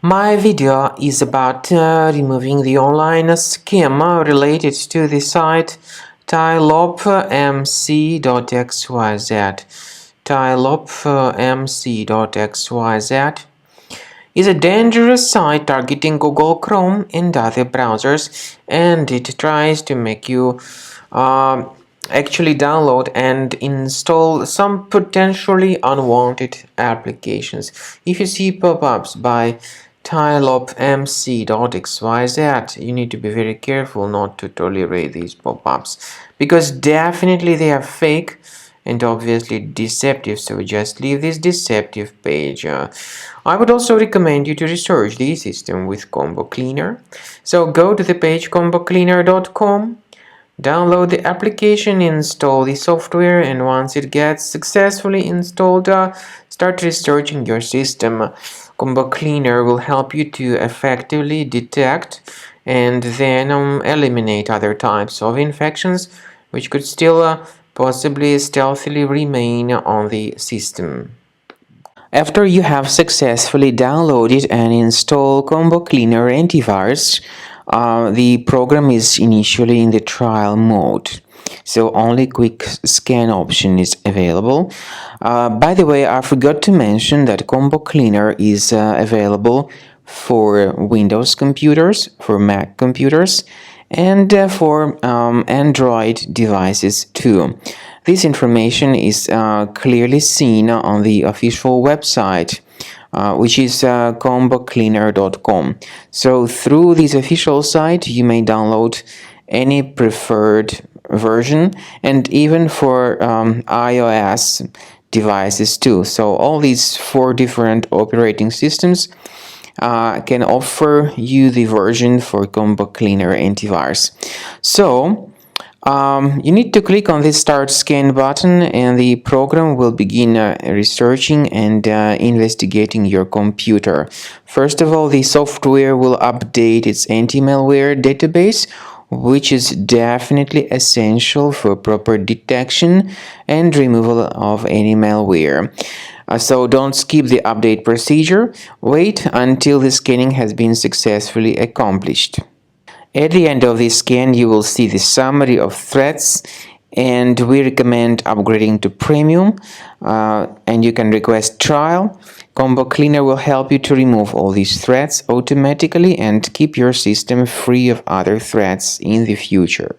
My video is about removing the online scam related to the site Tylopemc.xyz. Tylopemc.xyz is a dangerous site targeting Google Chrome and other browsers, and it tries to make you actually download and install some potentially unwanted applications. If you see pop-ups by Tylopemc.xyz, you need to be very careful not to tolerate these pop-ups, because definitely they are fake and obviously deceptive, so just leave this deceptive page. I would also recommend you to research the system with Combo Cleaner. So go to the page combocleaner.com, download the application, install the software, and once it gets successfully installed, start researching your system. Combo Cleaner will help you to effectively detect and then eliminate other types of infections which could still possibly stealthily remain on the system. After you have successfully downloaded and installed Combo Cleaner antivirus, the program is initially in the trial mode, so only quick scan option is available. By the way, I forgot to mention that Combo Cleaner is available for Windows computers, for Mac computers, and for Android devices too. This information is clearly seen on the official website, which is combocleaner.com. So through this official site, you may download any preferred version, and even for iOS devices too. So all these 4 different operating systems can offer you the version for Combo Cleaner antivirus. So you need to click on this Start Scan button, and the program will begin researching and investigating your computer. First of all, the software will update its anti-malware database, which is definitely essential for proper detection and removal of any malware. So don't skip the update procedure. Wait until the scanning has been successfully accomplished. At the end of the scan, you will see the summary of threats, and we recommend upgrading to Premium, and you can request trial. Combo Cleaner will help you to remove all these threats automatically and keep your system free of other threats in the future.